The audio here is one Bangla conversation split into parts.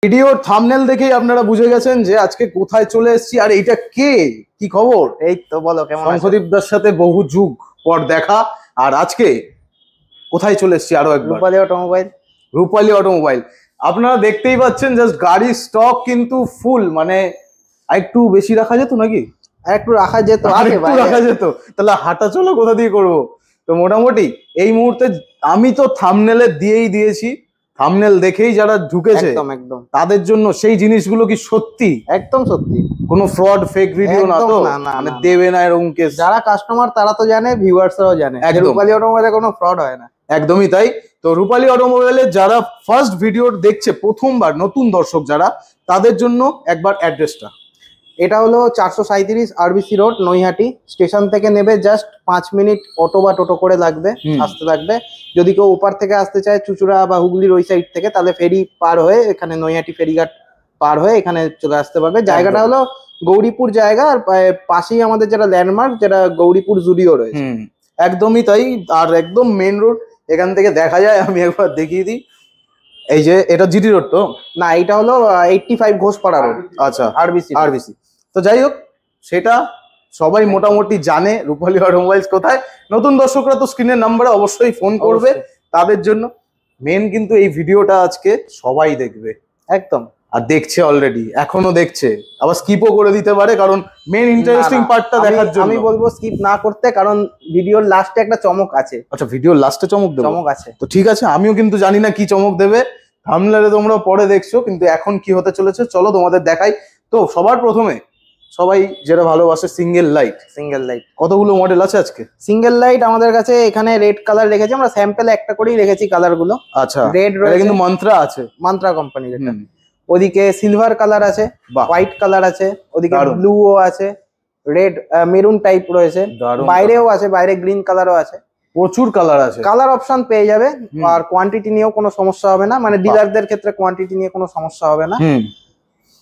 ভিডিওর থাম্বনেল দেখেই আপনারা বুঝে গেছেন যে আজকে কোথায় চলে এসেছি আর এটা কে, কি খবর? এই তো বলো কেমন আছো? শঙ্খদীপ দার সাথে বহু যুগ পর দেখা, আর আজকে কোথায় চলে এসেছি আরো একবার? রূপালী অটোমোবাইল। রূপালী অটোমোবাইল। আপনারা দেখতেই পাচ্ছেন জাস্ট গাড়ির স্টক কিন্তু ফুল, মানে একটু বেশি রাখা যেত নাকি? একটু রাখা যেত, রাখা যেত, তাহলে হাঁটা চলা কোথা দিয়ে করবো? তো মোটামুটি এই মুহূর্তে আমি তো থাম্বনেলে দিয়েই দিয়েছি, থাম্বনেল দেখেই যারা ঢুকেছে একদম একদম তাদের জন্য সেই জিনিসগুলো কি সত্যি? একদম সত্যি, কোনো ফ্রড ফেক ভিডিও না তো? মানে দেবে না এরকম কেস? যারা কাস্টমার তারা তো জানে, ভিউয়ার্সরাও জানে রূপালী অটোমোবাইলে কোনো ফ্রড হয় না। একদমই তাই। তো রূপালী অটোমোবাইলে যারা ফার্স্ট ভিডিও দেখছে, প্রথমবার নতুন দর্শক যারা, তাদের জন্য একবার অ্যাড্রেসটা। এটা হলো 437 আরবিসি রোড, নৈহাটি। স্টেশন থেকে নেবে জাস্ট 5 মিনিট অটো বা টোটো করে লাগবে, আসতে লাগবে। যদি কেউ ওপার থেকে আসতে চায়, চুচুড়া বা হুগলির ওই সাইড থেকে, তাহলে ফেরি পার হয়ে এখানে নৈহাটি ফেরিঘাট পার হয়ে এখানে চলে আসতে পারবে। জায়গাটা হলো গৌরীপুর জায়গা, আর পাশেই আমাদের যেটা ল্যান্ডমার্ক, যেটা গৌরীপুর জুডিও রয়েছে। একদমই তাই, আর একদম মেন রোড, এখান থেকে দেখা যায়। আমি একবার দেখিয়ে দিই, এই যে এটা জিটি রোড তো না, এটা হলো 85 ঘোষপাড়া রোড। আচ্ছা, আরবিসি। তো যাই হোক, সেটা সবাই মোটামুটি জানে রূপালী অটোমোবাইলস কোথায়। নতুন দর্শকরা তো স্ক্রিনের নাম্বারে অবশ্যই ফোন করবে, তাদের জন্য মেন কিন্তু এই ভিডিওটা আজকে সবাই দেখবে একদম, আর দেখছে অলরেডি, এখনো দেখছে, আবার স্কিপও করে দিতে পারে, কারণ মেন ইন্টারেস্টিং পার্টটা দেখার জন্য। আমি বলবো স্কিপ না করতে, কারণ ভিডিওর লাস্টে একটা চমক আছে। আচ্ছা, ভিডিওর লাস্টে চমক দেবে? চমক আছে তো ঠিক আছে, আমিও কিন্তু জানি না কি চমক দেবে, থাম্বনেলে তোমরা পরে দেখছো, কিন্তু এখন কি হতে চলেছে চলো তোমাদের দেখাই। তো সবার প্রথমে সবাই যেটা ভালোবাসে, সিঙ্গেল লাইট। সিঙ্গেল লাইট কতগুলো মডেল আছে আজকে? সিঙ্গেল লাইট আমাদের কাছে এখানে রেড কালার রেখেছি আমরা, স্যাম্পল একটা করেই রেখেছি কালার গুলো। আচ্ছা, রেড রয়েছে, কিন্তু মন্ত্রা আছে, মন্ত্রা কোম্পানির এটা। ওদিকে সিলভার কালার আছে, হোয়াইট কালার আছে, ওদিকে ব্লু ও আছে, রেড মেরুন টাইপ রয়েছে, বাইরেও আছে, বাইরে গ্রিন কালারও আছে, প্রচুর কালার আছে। কালার অপশন পেয়ে যাবে, আর কোয়ান্টিটি নিয়েও কোনো সমস্যা হবে না, মানে ডিলারদের ক্ষেত্রে কোয়ান্টিটি নিয়ে কোনো সমস্যা হবে না।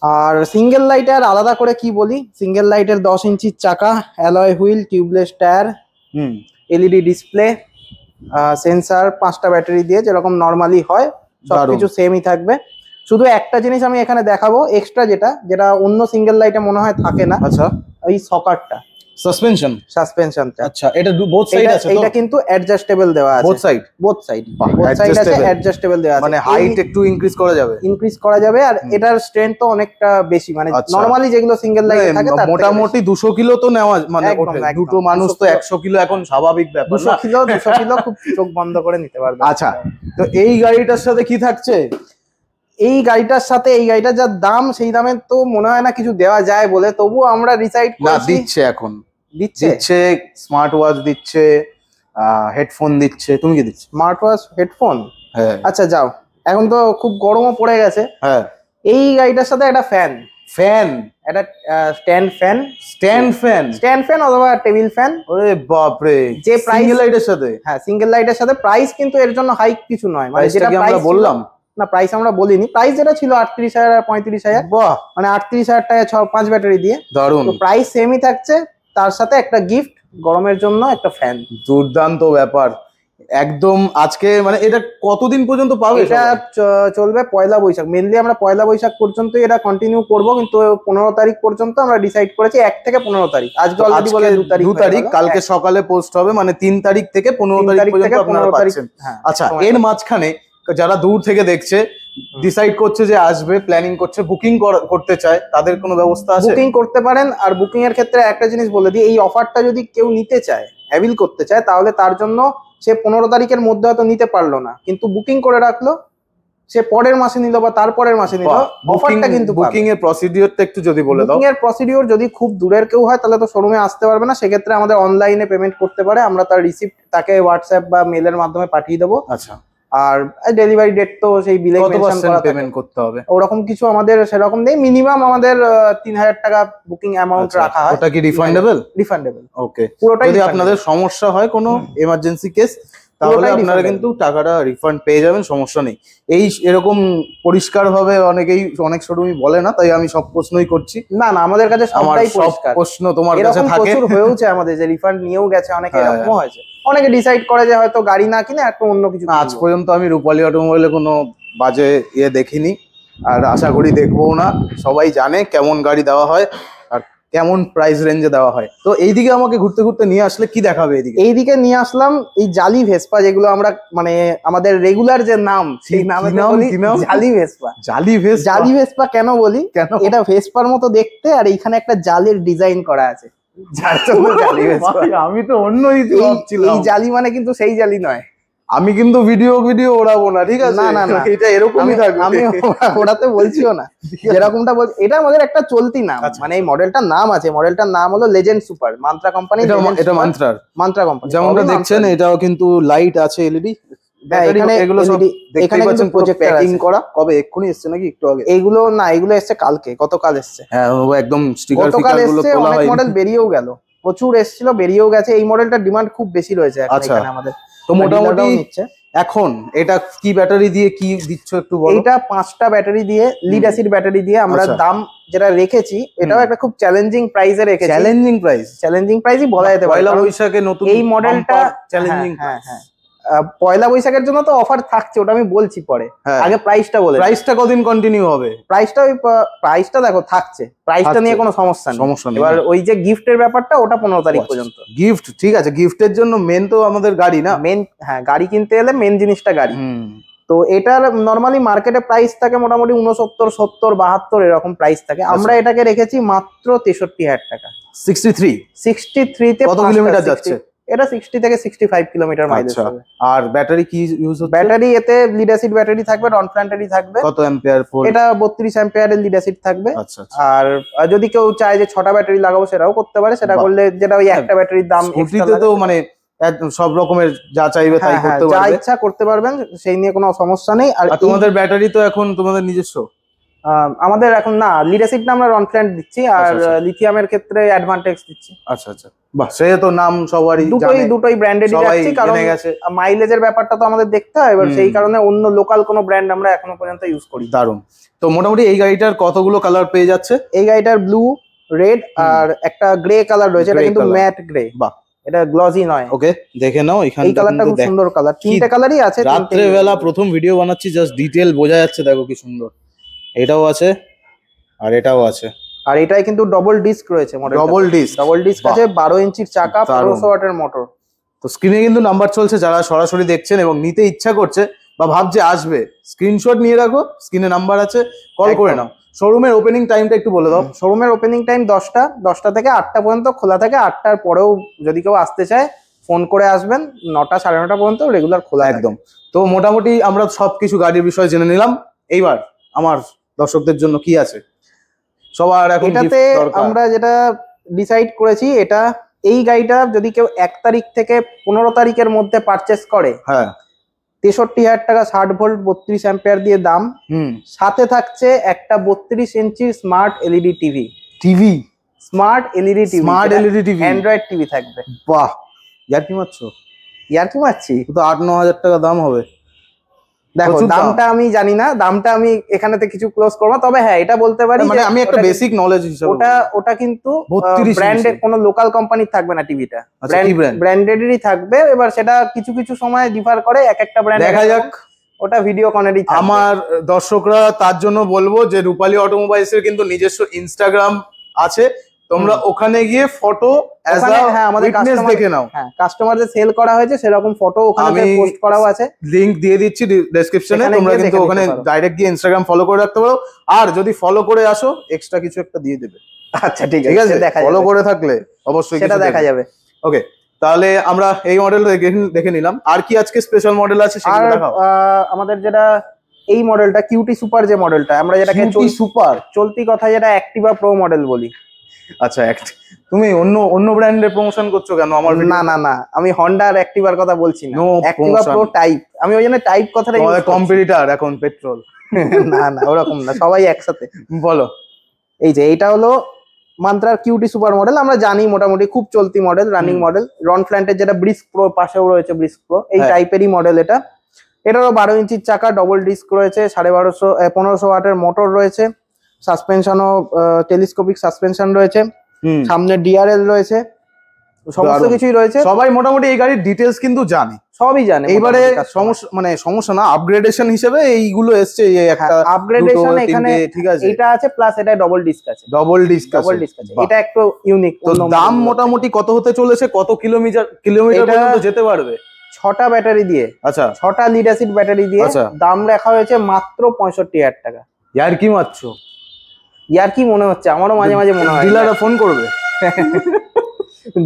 আর সিঙ্গেল লাইটের আলাদা করে কি বলি, সিঙ্গেল লাইটের 10 ইঞ্চির চাকা, alloy wheel, tubeless tyre, LED display, sensor, 5টা ব্যাটারি দিয়ে যেরকম নর্মালি হয় সবকিছু সেমই থাকবে। শুধু একটা জিনিস আমি এখানে দেখাবো এক্সট্রা, যেটা অন্য সিঙ্গেল লাইটে মনে হয় থাকে না। আচ্ছা, ওই সকারটা, সাসপেনশনটা। আচ্ছা, এটা বোথ সাইড আছে তো? এটা কিন্তু অ্যাডজাস্টেবল দেওয়া আছে, বোথ সাইড আছে, অ্যাডজাস্টেবল দেওয়া আছে। মানে হাইট একটু ইনক্রিজ করা যাবে, আর এটার স্ট্রেংথ তো অনেকটা বেশি, মানে নরমালি যেগুলো সিঙ্গেল লাইট থাকে তার মোটামুটি 200 কিলো তো নেওয়া, মানে দুটো মানুষ তো 100 কিলো এখন স্বাভাবিক ব্যাপার। 200 কিলো খুব চোখ বন্ধ করে নিতে পারবে। আচ্ছা, তো এই গাড়িটার সাথে কি থাকছে? এই গাড়িটার সাথে, এই গাড়িটার যা দাম, সেই দামে তো মনে হয় না কিছু দেওয়া যায় বলে, তবু আমরা ডিসাইড করছি। দিচ্ছে, এখন দিচ্ছে স্মার্ট ওয়াচ দিচ্ছে, হেডফোন দিচ্ছে। তুমি কি দিচ্ছে? Smart watch, headphone? হ্যাঁ। আচ্ছা যাও, এখন তো খুব গরমও পড়ে গেছে। হ্যাঁ, এই গাড়িটার সাথে একটা ফ্যান, একটা স্ট্যান্ড ফ্যান অথবা টেবিল ফ্যান। ওরে বাপরে, যে সিঙ্গেল লাইটের সাথে? হ্যাঁ, সিঙ্গেল লাইটের সাথে। প্রাইস কিন্তু এর জন্য হাই কিছু নয়, মানে যেটা আমরা বললাম না, প্রাইস আমরা বলিনি। প্রাইস যেটা ছিল 38,000 আর 35,000, মানে 38,000 টাকা 5 ব্যাটারি দিয়ে। দারুণ, প্রাইস সেমই থাকছে, তার সাথে একটা গিফট গরমের জন্য, একটা ফ্যান। দুর্দান্ত ব্যাপার একদম। আজকে মানে এটা কতদিন পর্যন্ত পাবে? এটা চলবে পয়লা বৈশাখ, মেনলি আমরা পয়লা বৈশাখ পর্যন্ত এটা কন্টিনিউ করব, কিন্তু 15 তারিখ পর্যন্ত আমরা ডিসাইড করেছি। 1 থেকে 15 তারিখ, আজকে অলরেডি বলে 2 তারিখ, কালকে সকালে পোস্ট হবে, মানে 3 তারিখ থেকে 15 তারিখ পর্যন্ত আপনারা পাচ্ছেন। আচ্ছা, এর মাঝখানে যারা দূর থেকে দেখছে, ডিসাইড করছে যে আসবে, প্ল্যানিং করছে, বুকিং করতে চায়, তাদের কোনো ব্যবস্থা আছে? বুকিং করতে পারেন। আর বুকিং এর ক্ষেত্রে একটা জিনিস বলে দিই, এই অফারটা যদি কেউ নিতে চায়, অ্যাভিল করতে চায়, তাহলে তার জন্য সে 15 তারিখের মধ্যে হয়তো নিতে পারলো না, কিন্তু বুকিং করে রাখলো, সে পরের মাসে নিল বা তারপরের মাসে নিল, অফারটা কিন্তু। বুকিং এর প্রসিডিওরটা একটু যদি বলে দাও। বুকিং এর প্রসিডিওর, যদি খুব দূরের কেউ হয় তাহলে তো শোরুমে আসতে পারবে না, সেক্ষেত্রে আমাদের অনলাইনে পেমেন্ট করতে পারে, আমরা তার রিসিপ্ট তাকে হোয়াটসঅ্যাপ বা মেলের মাধ্যমে পাঠিয়ে দেবো। আচ্ছা, আর ডেলিভারি ডেট তো সেই বিলে মেনশন করা পেমেন্ট করতে হবে, ওরকম কিছু আমাদের সেরকম নেই। মিনিমাম আমাদের 3,000 টাকা বুকিং অ্যামাউন্ট রাখা হয়। ওটা কি রিফান্ডেবল? ওকে, পুরোটাই। যদি আপনাদের সমস্যা হয়, কোনো এমার্জেন্সি কেস, তাহলে আপনারা কিন্তু টাকাটা রিফান্ড পেয়ে যাবেন, সমস্যা নেই। এরকম পরিষ্কার ভাবে অনেক শোরুমই বলে না, তাই আমি সব প্রশ্নই করছি। না, আমাদের কাছে সবটাই পরিষ্কার। প্রশ্ন তোমার কাছে থাকে, প্রচুর হয়েছে আমাদের, যে রিফান্ড নিয়েও গেছে অনেকে, এরকমও হয়েছে। অনেকে ডিসাইড করে যে হয়তো গাড়ি না কিনে একটা অন্য কিছু। আজ পর্যন্ত আমি রূপালী অটোমোবাইলে কোনো বাজে দেখিনি, আর আশা করি দেখবো না, সবাই জানে কেমন গাড়ি দেওয়া হয় আর কেমন প্রাইস রেঞ্জে দেওয়া হয়। তো এইদিকে আমাকে ঘুরতে ঘুরতে নিয়ে আসলে কি দেখাবে এইদিকে? এইদিকে নিয়ে আসলাম এই জালি ভেসপা, যেগুলো আমরা মানে আমাদের রেগুলার যে নাম সেই নামে জালি ভেসপা। জালি ভেসপা, জালি ভেসপা কেন বলি? কেন? এটা ভেসপার মতো দেখতে, আর এইখানে একটা জালের ডিজাইন করা আছে, যার জন্য জালি ভেসপা। আমি তো অন্য এই জালি মানে কিন্তু সেই জালি নয়। আমি কিন্তু ভিডিও ওড়াবো না, ঠিক আছে? না না না, এটা এরকমই থাকবে। আমি ওড়াতে বলছিও না, যেরকমটা বল, এটা আমাদের একটা চলতি নাম। মানে এই মডেলটার নাম আছে, মডেলটার নাম হলো লেজেন্ড সুপার, মান্ত্রা কোম্পানি। এটা মান্ত্রা কোম্পানি যেমনটা দেখছেন, এটাও কিন্তু লাইট আছে এলইডি। এগুলো সব এখানে কিন্তু প্রজেক্ট প্যাকিং করা কবে এক্ষুনি এসেছে নাকি একটু আগে? এইগুলো না, এগুলো এসেছে কালকে, গতকাল এসেছে। হ্যাঁ একদম স্টিকার গতকাল এসেছে, অনেক মডেল বেরিয়েও গেল, প্রচুর এসেছিল বেরিয়েও গেছে। এই মডেলটার ডিমান্ড খুব বেশি রয়েছে এখানে আমাদের। তো মোটামুটি এখন এটা কি ব্যাটারি দিয়ে কি দিচ্ছ একটু বলো? এটা 5টা ব্যাটারি দিয়ে, লিড অ্যাসিড ব্যাটারি দিয়ে আমরা দাম যেটা রেখেছি, এটাও একটা খুব চ্যালেঞ্জিং প্রাইসে রেখেছি। চ্যালেঞ্জিং প্রাইসই বলা যেতে পারে। পয়লা বৈশাখে নতুন এই মডেলটা চ্যালেঞ্জিং। হ্যাঁ পয়লা বৈশাখের জন্য তো অফার থাকছে, ওটা আমি বলছি পরে। আগে প্রাইসটা বলে, প্রাইসটা কদিন কন্টিনিউ হবে? প্রাইসটা দেখো থাকছে, প্রাইসটা নিয়ে কোনো সমস্যা নেই। এবার ওই যে গিফটের ব্যাপারটা, ওটা 15 তারিখ পর্যন্ত। গিফট ঠিক আছে, গিফটের জন্য মেন তো আমাদের গাড়ি না, মেন। হ্যাঁ, গাড়ি কিনতে এলে মেন জিনিসটা গাড়ি। তো এটার নরমালি মার্কেটে প্রাইস থাকে মোটামুটি 69, 70, 72 এরকম প্রাইস থাকে। আমরা এটাকে রেখেছি মাত্র 63,000 টাকা। 63 তে কত কিলোমিটার যাচ্ছে? এটা 60 থেকে 65 কিলোমিটার মাইলেজ হবে। আর ব্যাটারি কি ইউজ হচ্ছে? ব্যাটারি এতে লিড অ্যাসিড ব্যাটারি থাকবে, নন প্ল্যান্টারি থাকবে। কত অ্যাম্পিয়ার? এটা 32 অ্যাম্পিয়ারের লিড অ্যাসিড থাকবে। আর যদি কেউ চায় যে 6টা ব্যাটারি লাগাবো, সেটাও করতে পারে। সেটা করলে যেটা ওই একটা ব্যাটারির দাম এক্সট্রা তো মানে সব রকমের যা চাইবে তাই করতে পারবে, যা ইচ্ছা করতে পারবেন, সেই নিয়ে কোনো সমস্যা নেই। আর তোমাদের ব্যাটারি তো এখন তোমাদের নিজস্ব? আমাদের এখন না, লিড অ্যাসিডটা আমরা রন প্ল্যান্ট দিচ্ছি, আর লিথিয়ামের ক্ষেত্রে অ্যাডভান্টেজ দিচ্ছি। আচ্ছা বাহ, সে তো নাম সবারই জানে, দুটোই ব্র্যান্ডেডই যাচ্ছে, কারণ মাইলেজের ব্যাপারটা তো আমাদের দেখতে হয়। এবার সেই কারণে অন্য লোকাল কোনো ব্র্যান্ড আমরা এখনো পর্যন্ত ইউজ করি। দারুণ। তো মোটামুটি এই গাড়িটার কতগুলো কালার পেয়ে যাচ্ছে? এই গাড়িটার ব্লু, রেড আর একটা গ্রে কালার রয়েছে। এটা কিন্তু ম্যাট গ্রে, বাহ, এটা গ্লসি নয়। ওকে, দেখে নাও। এখানে এই কালারটা খুব সুন্দর কালার, 3টে কালারই আছে। রাত্রে বেলা প্রথম ভিডিও বানাচ্ছি, জাস্ট ডিটেইল বোঝা যাচ্ছে, দেখো কি সুন্দর। এটাও আছে আর এটাও আছে, আর এটাই কিন্তু ডবল ডিস্ক রয়েছে। ডবল ডিস্ক আছে, 12 ইঞ্চির চাকা, 1500 ওয়াটের মোটর। তো স্ক্রিনে কিন্তু নাম্বার চলছে, যারা সরাসরি দেখছেন এবং নিতে ইচ্ছা করছে বা ভাবছে আসবে, স্ক্রিনশট নিয়ে রাখো, স্ক্রিনে নাম্বার আছে, কল করে নাও। শোরুমের ওপেনিং টাইমটা একটু বলে দাও। শোরুমের ওপেনিং টাইম 10টা থেকে 8টা পর্যন্ত খোলা থাকে। 8টার পরেও যদি কেউ আসতে চায় ফোন করে আসবেন। 9টা, 9:30 পর্যন্ত রেগুলার খোলা একদম। তো মোটামুটি আমরা সবকিছু গাড়ির বিষয়ে জেনে নিলাম। এইবার আমার দর্শকদের জন্য কি আছে সবার এখন? এটাতে আমরা যেটা ডিসাইড করেছি, এটা এই গাড়িটা যদি কেউ 1 তারিখ থেকে 15 তারিখের মধ্যে পারচেস করে, 63,000 টাকা, 60 ভোল্ট 32 অ্যাম্পিয়ার দিয়ে দাম। সাথে থাকছে একটা 32 inch smart LED TV. Smart LED TV, Android TV থাকবে। বাহ, ইয়ার্কি মারছি? তো 8-9 হাজার টাকা দাম হবে। দেখো দামটা আমি জানি না, দামটা আমি এখানে কিছু ক্লোজ করবো, তবে হ্যাঁ এটা বলতে পারি, মানে আমি একটা বেসিক নলেজ হিসেবে, ওটা কিন্তু ব্র্যান্ডেড কোনো লোকাল কোম্পানির থাকবে না টিভিটা, ব্র্যান্ডেডেরই থাকবে। এবার সেটা কিছু কিছু সময় ডিফার করে, এক একটা ব্র্যান্ড। দেখা যাক, ওটা ভিডিওকনেরই থাকবে। আমার দর্শকরা তার জন্য বলবো যে রূপালী অটোমোবাইলস এর কিন্তু নিজস্ব ইনস্টাগ্রাম আছে, তোমরা ওখানে গিয়ে ফটো আমাদের দেখে নাও। হ্যাঁ, কাস্টমারদের সেল করা হয়েছে সেরকম ফটো ওখানে পোস্ট করাও আছে, লিংক দিয়ে দিচ্ছি ডেসক্রিপশনে। তোমরা কিন্তু ওখানে ডাইরেক্ট গিয়ে ইনস্টাগ্রাম ফলো করে রাখতে পারো, আর যদি ফলো করে আসো এক্সট্রা কিছু একটা দিয়ে দেবে। আচ্ছা ঠিক আছে, ফলো করে থাকলে অবশ্যই সেটা দেখা যাবে। ওকে, তাহলে আমরা এই মডেল দেখে নিলাম। আর কি আজকে স্পেশাল মডেল আছে সেটা দেখাও। আমাদের যেটা এই মডেলটা কিউটি সুপার, যে মডেলটা আমরা যেটাকে সুপার চলতি কথা যেটা অ্যাক্টিভা প্রো মডেল বলি। আচ্ছা, তুমি অন্য ব্র্যান্ডের প্রমোশন করছো কেন আমার? না, আমি হন্ডা আর অ্যাক্টিভার কথা বলছি না, অ্যাক্টিভা প্রো টাইপ। আমি ওই জন্য টাইপ কথাটা ইউজ করছি। কম্পিটিটর এখন পেট্রোল। না ওরকম না, সবাই একসাথে। বলো। এই যে এইটা হলো মান্ত্রার কিউটি সুপার মডেল। আমরা জানি মোটামুটি খুব চলতি মডেল, রানিং মডেল। রন ফ্ল্যান্টের যেটা ব্রিস্ক প্রো, পাশেও রয়েছে ব্রিস্ক প্রো, এই টাইপেরই মডেল এটা। এটারও 12 ইঞ্চির চাকা, ডবল ডিস্ক রয়েছে, 1500 ওয়াটের মোটর রয়েছে, সাসপেনশনও টেলিস্কোপিক সাসপেনশন রয়েছে, সামনে ডিআরএল রয়েছে, সমস্ত কিছুই রয়েছে। সবাই মোটামুটি এই গাড়ির ডিটেলস কিন্তু জানে, সবই জানে। এইবারে সমস্যা মানে সমস্যা না, আপগ্রেডেশন হিসেবে এইগুলো এসছে, এই একটা আপগ্রেডেশন এখানে ঠিক আছে, এটা আছে প্লাস এটা ডবল ডিস্ক আছে। ডবল ডিস্ক আছে, এটা একটু ইউনিক। তো দাম মোটামুটি কত হতে চলেছে, কত কিলোমিটার পর্যন্ত যেতে পারবে? 6টা ব্যাটারি দিয়ে, আচ্ছা 6টা লিড অ্যাসিড ব্যাটারি দিয়ে দাম রাখা হয়েছে মাত্র 65,000 টাকা। ইয়ার কি মারছো? ইয়ার কি মনে হচ্ছে, আমারও মাঝে মাঝে মনে হয়। ডিলাররা ফোন করবে,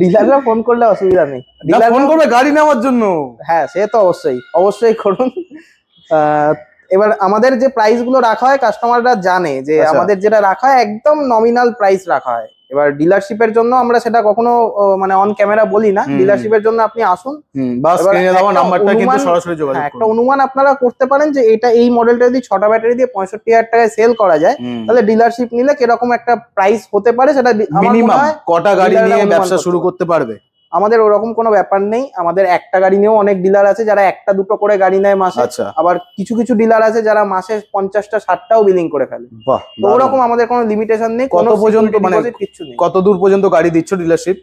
ডিলাররা ফোন করলে অসুবিধা নেই, ডিলার ফোন করবে গাড়ি নেওয়ার জন্য। হ্যাঁ সে তো অবশ্যই করুন। এবার আমাদের যে প্রাইস গুলো রাখা হয় কাস্টমাররা জানে যে আমাদের যেটা রাখা হয় একদম নমিনাল প্রাইস রাখা হয়। এবার ডিলারশিপের জন্য আমরা সেটা কখনো মানে অন ক্যামেরা বলি না। ডিলারশিপের জন্য আপনি আসুন, একটা অনুমান আপনারা করতে পারেন যে এটা এই মডেলটা যদি 6টা ব্যাটারি দিয়ে 65,000 টাকায় সেল করা যায়, তাহলে ডিলারশিপ নিলে কিরকম একটা প্রাইস হতে পারে সেটা মিনিমাম কটা গাড়ি নিয়ে ব্যবসা শুরু করতে পারবে। আমাদের ওরকম কোনো ব্যাপার নেই, আমাদের একটা গাড়ি নিয়েও অনেক ডিলার আছে যারা একটা দুটো করে গাড়ি নেয় মাসে। আবার কিছু কিছু ডিলার আছে যারা মাসে 50টা 60টাও বিলিং করে ফেলে। তো ওরকম আমাদের কোনো লিমিটেশন নেই। কত পর্যন্ত মানে কিছু নেই, কত দূর পর্যন্ত গাড়ি দিচ্ছ ডিলারশিপ?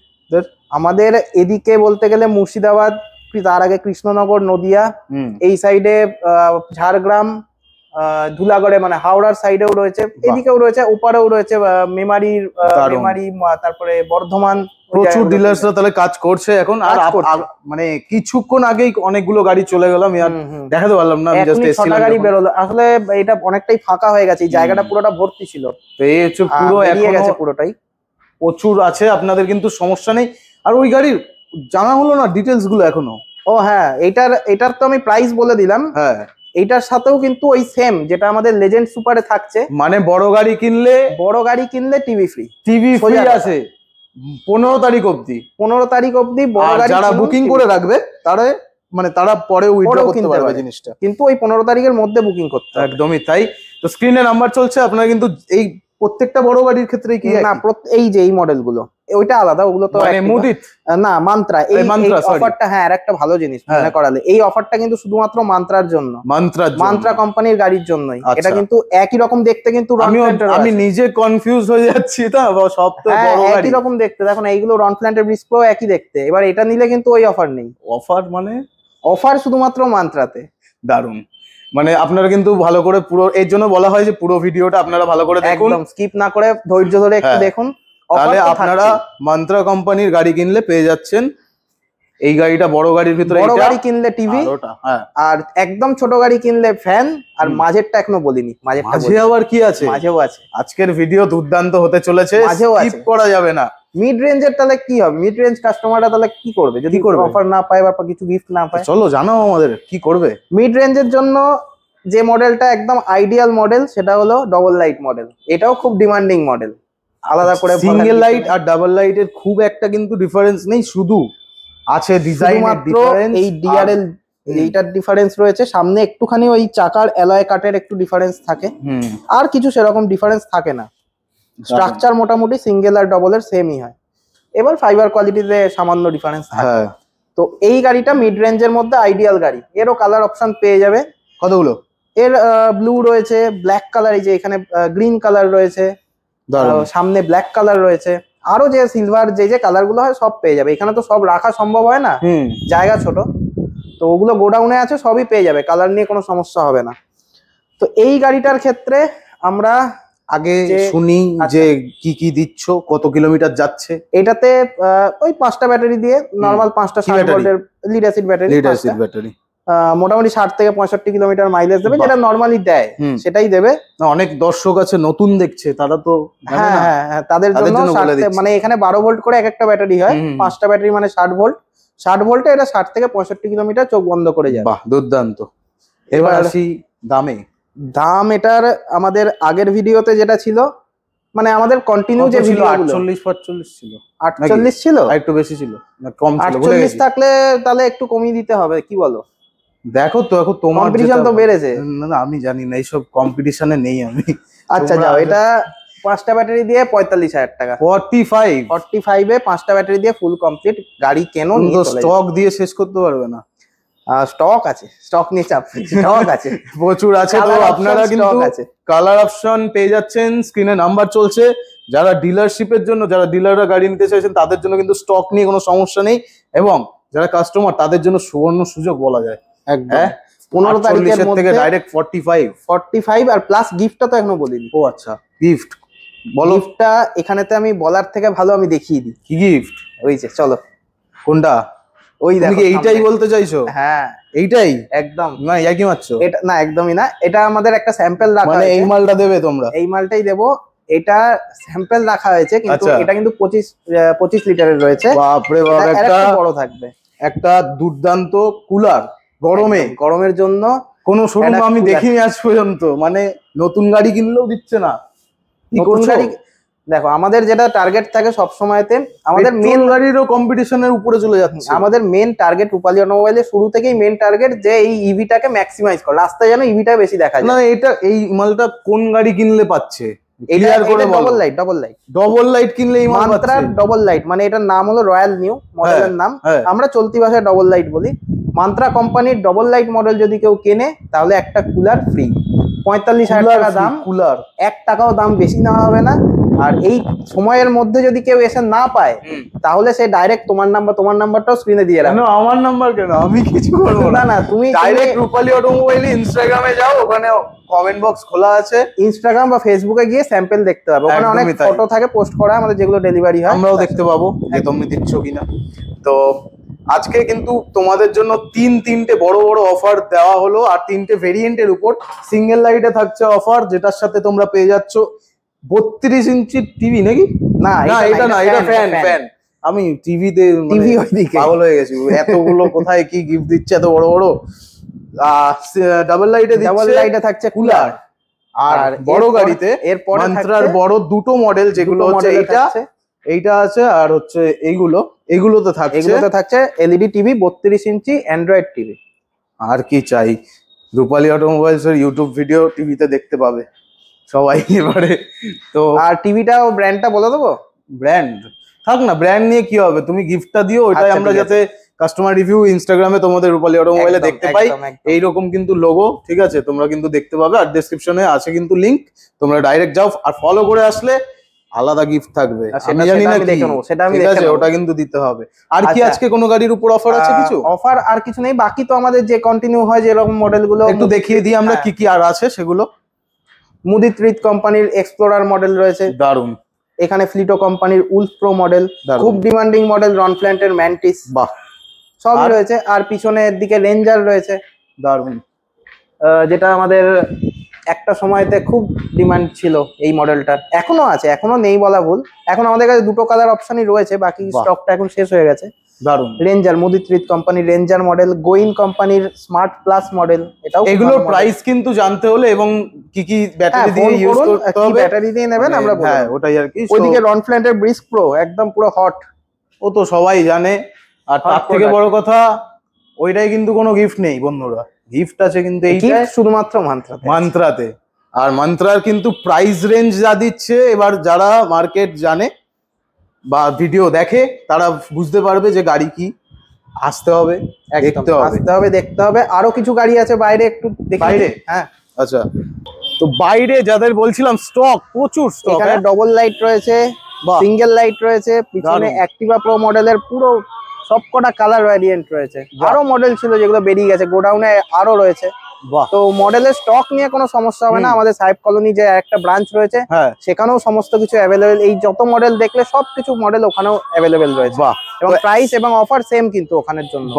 আমাদের এদিকে বলতে গেলে মুর্শিদাবাদ, তার আগে কৃষ্ণনগর, নদিয়া, এই সাইডে ঝাড়গ্রাম, ধুলাগড়ে মানে হাওড়ার সাইডেও রয়েছে, এদিকেও রয়েছে, ওপারেও রয়েছে মেমারি, তারপরে বর্ধমান। প্রচুর ডিলার্সরা তাহলে কাজ করছে এখন। আর মানে কিছুক্ষণ আগেই অনেকগুলো গাড়ি চলে গেলাম, দেখাতে পারলাম না, আমি জাস্ট এসেছিলাম। গাড়ি বেরোলো, আসলে এটা অনেকটাই ফাঁকা হয়ে গেছে, এই জায়গাটা পুরোটা ভর্তি ছিল, তো এই হচ্ছে পুরো গেছে পুরোটাই। প্রচুর আছে আপনাদের, কিন্তু সমস্যা নেই। আর ওই গাড়ির জানা হলো না ডিটেলস গুলো এখনো। ও হ্যাঁ, এটার তো আমি প্রাইস বলে দিলাম। হ্যাঁ, এইটার সাথেও কিন্তু ওই সেম যেটা আমাদের লেজেন্ড সুপারে থাকছে, মানে বড় গাড়ি কিনলে টিভি ফ্রি আছে 15 তারিখ অবধি। 15 তারিখ অবধি বড় গাড়ি যারা বুকিং করে রাখবে তারা পরে উইথড্র করতে পারবে জিনিসটা, কিন্তু ওই 15 তারিখের মধ্যে বুকিং করতে হবে। একদমই তাই। তো স্ক্রিনে নাম্বার চলছে, আপনারা কিন্তু এই প্রত্যেকটা বড় গাড়ির ক্ষেত্রে কি না, এই যে এই মডেলগুলো ওইটা আলাদা, ওগুলো তো মুদিত না, মান্ত্রা। এই অফারটা, হ্যাঁ, আর একটা ভালো জিনিস মনে করালে, এই অফারটা কিন্তু শুধুমাত্র মান্ত্রার জন্য, মান্ত্রা কোম্পানির গাড়ির জন্যই। এটা কিন্তু একই রকম দেখতে, কিন্তু আমি নিজে কনফিউজ হয়ে যাচ্ছি, সব তো একই রকম দেখতে। দেখুন এইগুলো রনফ্ল্যান্টের ব্রিজ প্রো একই দেখতে, এবার এটা নিলে কিন্তু ওই অফার নেই। অফার মানে অফার শুধুমাত্র মান্ত্রাতে। দারুন। মানে আপনারা কিন্তু ভালো করে পুরো, এর জন্য বলা হয় যে পুরো ভিডিওটা আপনারা ভালো করে দেখুন, একদম স্কিপ না করে ধৈর্য ধরে একটু দেখুন। তাহলে আপনারা মান্ত্রা কোম্পানির গাড়ি কিনলে পেয়ে যাচ্ছেন এই গাড়িটা। বড় গাড়ির ভিতরে বড় গাড়ি কিনলে টিভি, আর একদম ছোট গাড়ি কিনলে ফ্যান, আর মাঝেরটা এখনো বলিনি, মাঝে আবার কি আছে? মাঝেও আছে। আজকের ভিডিও দুর্দান্ত হতে চলেছে, স্কিপ করা যাবে না। মিড রেঞ্জের তাহলে কি হবে? মিড রেঞ্জ কাস্টমাররা তাহলে কি করবে যদি অফার না পায় বা কিছু গিফট না পায়? চলো জানাও আমাদের কি করবে। মিড রেঞ্জের জন্য যে মডেলটা একদম আইডিয়াল মডেল সেটা হলো ডবল লাইট মডেল। এটাও খুব ডিমান্ডিং মডেল। আলাদা করে সিঙ্গেল লাইট আর ডাবল লাইটের খুব একটা কিন্তু ডিফারেন্স নেই, শুধু আছে ডিজাইনের ডিফারেন্স। এই ডিআরএল এইটার ডিফারেন্স রয়েছে, সামনে একটুখানি ওই চাকার অ্যালয় কাটের একটু ডিফারেন্স থাকে, আর কিছু সেরকম ডিফারেন্স থাকে না। স্ট্রাকচার মোটামুটি সিঙ্গেল আর ডবলের সেমই হয়। এবার ফাইবার কোয়ালিটিতে সামান্য ডিফারেন্স থাকে। তো এই গাড়িটা মিড রেঞ্জের মধ্যে আইডিয়াল গাড়ি। এরও কালার অপশন পেয়ে যাবে। কতগুলো? এর ব্লু রয়েছে, ব্ল্যাক কালার, এই যে এখানে গ্রিন কালার রয়েছে, সামনে ব্ল্যাক কালার রয়েছে, আরো যে সিলভার যে কালার গুলো হয় সব পেয়ে যাবে। এখানে তো সব রাখা সম্ভব হয় না, জায়গা ছোট, তো ওগুলো গোডাউনে আছে, সবই পেয়ে যাবে, কালার নিয়ে কোনো সমস্যা হবে না। তো এই গাড়িটার ক্ষেত্রে আমরা আগে শুনি যে কি কি দিচ্ছ, কত কিলোমিটার যাচ্ছে। এটাতে ওই 5টা ব্যাটারি দিয়ে, নরমাল 5টা 60 ভোল্টের লিড অ্যাসিড ব্যাটারি, মোটামুটি 60 থেকে 65 কিলোমিটার মাইলেজ দেবে, যেটা নরমালি দেয় সেটাই দেবে। অনেক দর্শক আছে নতুন দেখছে, তারা তো হ্যাঁ তাদের জন্য মানে এখানে 12 ভোল্ট করে এক একটা ব্যাটারি হয়, 5টা ব্যাটারি মানে 60 ভোল্ট। 60 ভোল্টে এটা 60 থেকে 65 কিলোমিটার চোখ বন্ধ করে যায়। বাহ, দুর্দান্ত। এবার আসি দামে। দাম এটার আমাদের আগের ভিডিওতে যেটা ছিল, মানে আমাদের কন্টিনিউ যে ভিডিও 48-45 ছিল, 48 ছিল, একটু বেশি ছিল না কম ছিল? 48 থাকলে তাহলে একটু কমিয়ে দিতে হবে, কি বলো? দেখো তো, এখন তোমার কম্পিটিশন তো বেড়েছে। না আমি জানি না, এইসব কম্পিটিশনে নেই আমি। আচ্ছা যাও, এটা 5টা ব্যাটারি দিয়ে 45,000 টাকা। 45 এ 5টা ব্যাটারি দিয়ে ফুল কমপ্লিট গাড়ি কেন? স্টক দিয়ে শেষ করতে পারবে না। স্টক আছে, স্টক নিয়ে চাপ, স্টক আছে, প্রচুর আছে। তো আপনারা কিন্তু কালার অপশন পেয়ে যাচ্ছেন, স্ক্রিনে নাম্বার চলছে। যারা ডিলারশিপের জন্য, যারা ডিলাররা গাড়ি নিতে চাইছেন তাদের জন্য কিন্তু স্টক নিয়ে কোনো সমস্যা নেই, এবং যারা কাস্টমার তাদের জন্য সুবর্ণ সুযোগ বলা যায়। একদম 15 তারিখের মধ্যে থেকে ডাইরেক্ট 45 আর প্লাস গিফটটা তো এখনো বলিনি। ও আচ্ছা, গিফট বলো। গিফটটা এখানেতে আমি বলার থেকে ভালো আমি দেখিয়ে দিই। কি গিফট? ওই যে চলো। কোনটা? ওই দেখো, তুমি কি এইটাই বলতে চাইছো? হ্যাঁ এইটাই একদম। না, ইয়াকি মারছো? এটা না, একদমই না, এটা আমাদের একটা স্যাম্পল রাখা মানে হয়েছে। এই মালটা দেবে তোমরা? এই মালটাই দেবো, এটা স্যাম্পল রাখা হয়েছে কিন্তু আচ্ছা। এটা কিন্তু 25 লিটারের রয়েছে। বাপরে বাপ, এটা একটা আরেকটু বড় থাকবে। একটা দুর্দান্ত কুলার গরমের জন্য। কোন শোরুম আমি দেখিনি আজ পর্যন্ত, মানে নতুন গাড়ি কিনলেও দিচ্ছে না। কি নতুন করছো? গাড়ি দেখো, আমাদের যেটা টার্গেট থাকে সব সময়তে, আমাদের মেন গাড়িরও কম্পিটিশনের উপরে চলে যাচ্ছে। আমাদের মেন টার্গেট রূপালী অটোমোবাইলের শুরু থেকেই মেন টার্গেট যে এই ইভিটাকে ম্যাক্সিমাইজ করা, রাস্তায় যেন ইভিটা বেশি দেখা যায়। না, এটা এই মালটা কোন গাড়ি কিনলে পাচ্ছে? ডবল লাইট কিনলে এই মাল পাচ্ছে। ডবল লাইট মানে এটার নাম হলো রয়্যাল নিউ মডেলের নাম, আমরা চলতি ভাষায় ডবল লাইট বলি। মান্ত্রা কোম্পানির ডবল লাইট মডেল যদি কেউ কেনে তাহলে একটা কুলার ফ্রি। 45,000 টাকা দাম কুলার, 1 টাকাও দাম বেশি নেওয়া হবে না। আর এই সময়ের মধ্যে যদি কেউ এসে না পায় তাহলে সে ডাইরেক্ট তোমার নাম্বারটাও স্ক্রিনে দিয়ে রাখবে। আমার নাম্বার কেন? আমি কিছু করবো না। না, তুমি ডাইরেক্ট রূপালী অটোমোবাইলে ইনস্টাগ্রামে যাও, ওখানে কমেন্ট বক্স খোলা আছে। ইনস্টাগ্রাম বা ফেসবুকে গিয়ে স্যাম্পল দেখতে পাবে, ওখানে অনেক ফটো থাকে পোস্ট করা আমাদের, যেগুলো ডেলিভারি হয় আমরাও দেখতে পাবো যে তুমি দিচ্ছ কিনা। তো আজকে কিন্তু তোমাদের জন্য তিনটে বড় বড় অফার দেওয়া হলো, আর 3টে ভেরিয়েন্টের উপর। সিঙ্গেল লাইটে থাকছে অফার, যেটার সাথে তোমরা পেয়ে যাচ্ছ 32 ইঞ্চির টিভি। নাকি না, এটা না, এটা ফ্যান। আমি টিভিতে পাগল হয়ে গেছি, এতগুলো কোথায় কি গিফট দিচ্ছে এত বড় বড়। ডাবল লাইটে থাকছে কুলার, আর বড় গাড়িতে এরপরে মান্ত্রার বড় দুটো মডেল, যেগুলো হচ্ছে এইটা আছে, আর হচ্ছে এইগুলোতে থাকছে এলইডি টিভি 32 ইঞ্চি অ্যান্ড্রয়েড টিভি। আর কি চাই? রূপালী অটোমোবাইলস এর ইউটিউব ভিডিও টিভিতে দেখতে পাবে সবাই এবারে। তো আর টিভিটাও ব্র্যান্ডটা বলে দেবো? ব্র্যান্ড থাক না, ব্র্যান্ড নিয়ে কি হবে, তুমি গিফটটা দিও, ওইটাই আমরা যাতে কাস্টমার রিভিউ ইনস্টাগ্রামে তোমাদের রূপালী অটোমোবাইলে দেখতে পাই। এইরকম কিন্তু লোগো, ঠিক আছে, তোমরা কিন্তু দেখতে পাবে। আর ডেসক্রিপশনে আছে কিন্তু লিংক, তোমরা ডাইরেক্ট যাও, আর ফলো করে আসলে আলাদা গিফট থাকবে। আমি জানি না কি, ঠিক আছে, ওটা কিন্তু দিতে হবে। আর কি আজকে কোনো গাড়ির উপর অফার আছে? কিছু অফার আর কিছু নেই, বাকি তো আমাদের যে কন্টিনিউ হয় যে এরকম মডেলগুলো একটু দেখিয়ে দিই আমরা কি কি আর আছে সেগুলো। মুদিত রিত কোম্পানির এক্সপ্লোরার মডেল রয়েছে, দারুন। এখানে ফ্লিটো কোম্পানির উলফ প্রো মডেল, খুব ডিমান্ডিং মডেল রন ফ্ল্যান্টের ম্যান্টিস, বাহ, সবই রয়েছে। আর পিছনের দিকে রেঞ্জার রয়েছে, দারুন, যেটা আমাদের একটা সময়তে খুব ডিমান্ড ছিল এই মডেলটার, এখনো আছে, এখনো নেই বলা ভুল। এখন আমাদের কাছে দুটো কালার অপশনই রয়েছে, বাকি স্টকটা এখন শেষ হয়ে গেছে। দারুন। রেঞ্জার, মুদিত রিত কোম্পানির রেঞ্জার মডেল, গোইন কোম্পানির স্মার্ট প্লাস মডেল, এটাও। এগুলোর প্রাইস কিন্তু জানতে হলে এবং কি কি ব্যাটারি দিয়ে ইউজ করতে হবে, ব্যাটারি দিয়ে নেবেন আমরা বলবো। হ্যাঁ, ওটাই আর কি। ওইদিকে রন ফ্ল্যান্টের ব্রিস্ক প্রো একদম পুরো হট, ও তো সবাই জানে। আর তার থেকে বড় কথা, ওইটাই কিন্তু কোনো গিফট নেই বন্ধুরা, গিফট আছে কিন্তু এইটা শুধুমাত্র মান্ত্রাতে। আর মান্ত্রার কিন্তু প্রাইস রেঞ্জ যা দিচ্ছে, এবার যারা মার্কেট জানে বা ভিডিও দেখে তারা বুঝতে পারবে যে গাড়ি কি। আসতে হবে, দেখতে হবে। আরো কিছু গাড়ি আছে বাইরে, একটু বাইরে। হ্যাঁ, আচ্ছা, তো বাইরে যাদের বলছিলাম স্টক, প্রচুর স্টক। এখানে ডবল লাইট রয়েছে, সিঙ্গেল লাইট রয়েছে, পিছনে অ্যাক্টিভা প্রো মডেলের পুরো সবকটা কালার ভ্যারিয়েন্ট রয়েছে। আরো মডেল ছিল যেগুলো বেরিয়ে গেছে, গোডাউনে আরো রয়েছে। তো মডেলের স্টক নিয়ে কোনো সমস্যা হবে না। আমাদের সাহেব কলোনি যে একটা ব্রাঞ্চ রয়েছে, সেখানেও সমস্ত কিছু অ্যাভেলেবেল। এই যত মডেল দেখলে সবকিছু মডেল ওখানেও অ্যাভেলেবেল রয়েছে, এবং প্রাইস এবং অফার সেম কিন্তু ওখানের জন্য।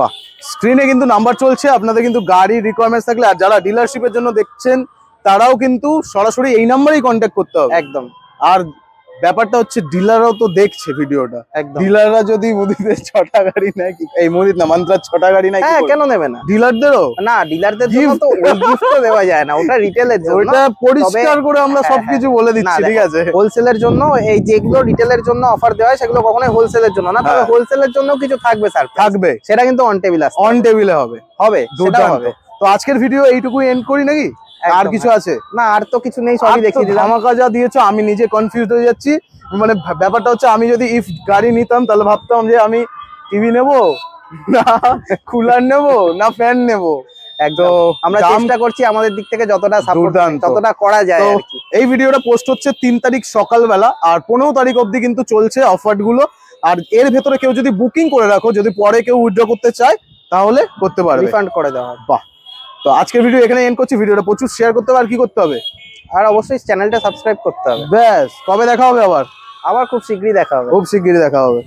স্ক্রিনে কিন্তু নাম্বার চলছে, আপনাদের কিন্তু গাড়ির রিকোয়ারমেন্টস থাকলে, আর যারা ডিলারশিপের জন্য দেখছেন তারাও কিন্তু সরাসরি এই নাম্বারেই কন্ট্যাক্ট করতে হবে একদম। আর ব্যাপারটা হচ্ছে ডিলাররাও তো দেখছে ভিডিওটা, ডিলাররা যদি মুদিতে 6টা গাড়ি নেয়, এই মুদিত না মান্ত্রার 6টা গাড়ি নেয়, কেন নেবে না? ডিলারদেরও না, ডিলারদের জন্য তো ওই গিফট দেওয়া যায় না, ওটা রিটেলের জন্য। ওটা পরিষ্কার করে আমরা সবকিছু বলে দিচ্ছি, ঠিক আছে। হোলসেলের জন্য এই যেগুলো রিটেলের জন্য অফার দেওয়া হয় সেগুলো কখনোই হোলসেলের জন্য না, তবে হোলসেলের জন্য কিছু থাকবে স্যার, থাকবে, সেটা কিন্তু অন টেবিলে হবে। তো আজকের ভিডিও এইটুকুই এন্ড করি নাকি? আর কিছু আছে? না, আর তো কিছু নেই, সবই দেখিয়ে দিলাম। ধামাকা যা দিয়েছো, আমি নিজে কনফিউজ হয়ে যাচ্ছি। মানে ব্যাপারটা হচ্ছে, আমি যদি ইফ গাড়ি নিতাম তাহলে ভাবতাম যে আমি টিভি নেবো না কুলার নেবো না ফ্যান নেবো। একদম, আমরা চেষ্টা করছি আমাদের দিক থেকে যতটা সাপোর্ট ততটা করা যায় আর কি। এই ভিডিওটা পোস্ট হচ্ছে 3 তারিখ সকালবেলা, আর 15 তারিখ অবধি কিন্তু চলছে অফার গুলো। আর এর ভেতরে কেউ যদি বুকিং করে রাখো, যদি পরে কেউ উইথড্র করতে চায় তাহলে করতে পারবে, রিফান্ড করে দেওয়া হবে। বাহ। তো আজকের ভিডিও এখানে এন্ড করছি। ভিডিওটা প্রচুর শেয়ার করতে হবে, আর কি করতে হবে? আর অবশ্যই চ্যানেলটা সাবস্ক্রাইব করতে হবে। ব্যাস, কবে দেখা হবে আবার? খুব শীঘ্রই দেখা হবে। খুব শিগগিরই দেখা হবে।